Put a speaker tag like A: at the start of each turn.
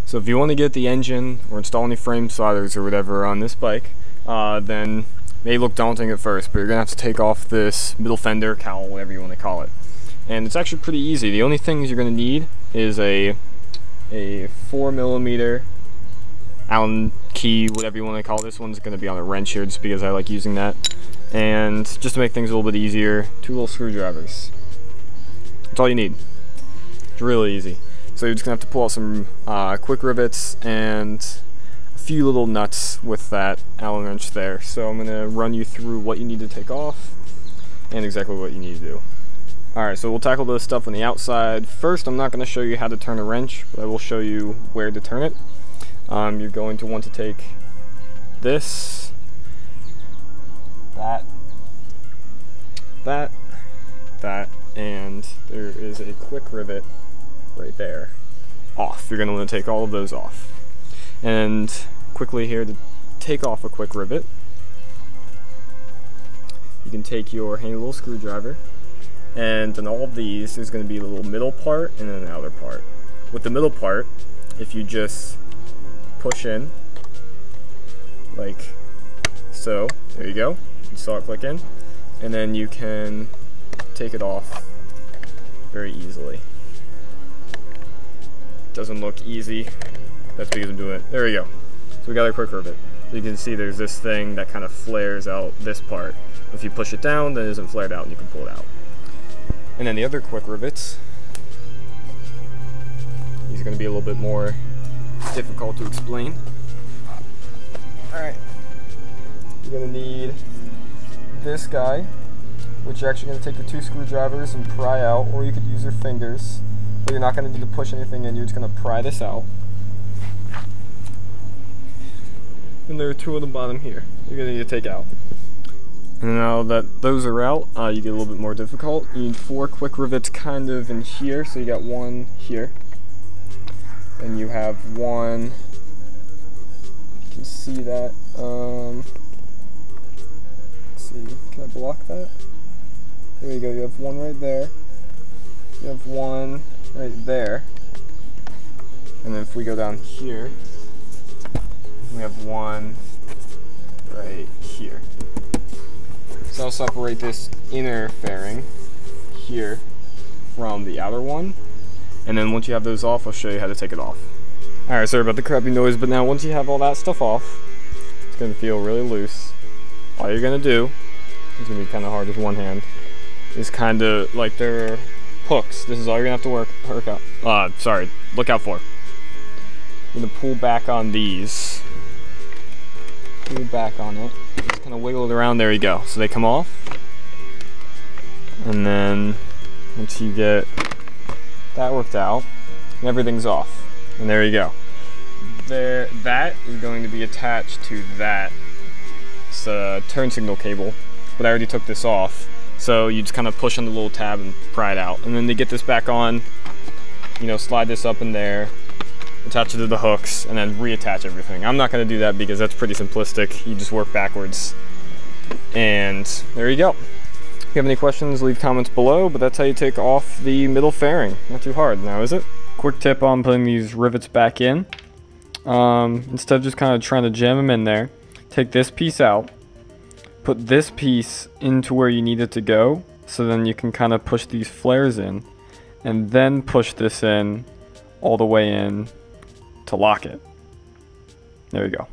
A: So if you want to get the engine or install any frame sliders or whatever on this bike, then it may look daunting at first, but you're going to have to take off this middle fender, cowl, whatever you want to call it. And it's actually pretty easy. The only things you're going to need is a 4mm Allen key, whatever you want to call it. This one's going to be on a wrench here just because I like using that. And just to make things a little bit easier, 2 little screwdrivers. That's all you need. It's really easy. So you're just going to have to pull out some quick rivets and a few little nuts with that Allen wrench there. So I'm going to run you through what you need to take off and exactly what you need to do. Alright, so we'll tackle this stuff on the outside. First, I'm not going to show you how to turn a wrench, but I will show you where to turn it. You're going to want to take this, that, and there is a quick rivet right there off. You're going to want to take all of those off. And quickly here, to take off a quick rivet, you can take your handy little screwdriver, and in all of these there's going to be a little middle part and then an outer part. With the middle part, if you just push in like so, there you go, you saw it click in, and then you can take it off very easily. Doesn't look easy, that's because I'm doing it. There we go. So we got our quick rivet. So you can see there's this thing that kind of flares out this part. If you push it down, then it isn't flared out and you can pull it out. And then the other quick rivets, these are going to be a little bit more difficult to explain. Alright, you're going to need this guy, which you're actually going to take the 2 screwdrivers and pry out, or you could use your fingers, but you're not going to need to push anything in, you're just going to pry this out. And there are 2 on the bottom here you're going to need to take out. And now that those are out, you get a little bit more difficult. You need 4 quick rivets kind of in here, so you got 1 here. And you have 1, you can see that, let's see, can I block that? There you go, you have 1 right there. You have 1 right there. And then if we go down here, we have 1 right here. So I'll separate this inner fairing here from the outer one, and then once you have those off, I'll show you how to take it off. Alright, sorry about the crappy noise, but now once you have all that stuff off, it's going to feel really loose. All you're going to do, it's going to be kind of hard with one hand, is kind of like their hooks. This is all you're going to have to look out for. You're going to pull back on these. Pull back on it. Just kind of wiggle it around. There you go. So they come off. And then once you get that worked out, everything's off. And there you go. There, that is going to be attached to that. It's a turn signal cable, but I already took this off. So you just kind of push on the little tab and pry it out. And then to get this back on, you know, slide this up in there, attach it to the hooks, and then reattach everything. I'm not going to do that because that's pretty simplistic. You just work backwards. And there you go. If you have any questions, leave comments below, but that's how you take off the middle fairing. Not too hard now, is it? Quick tip on putting these rivets back in. Instead of just kind of trying to jam them in there, take this piece out, put this piece into where you need it to go, so then you can kind of push these flares in, and then push this in all the way in to lock it. There you go.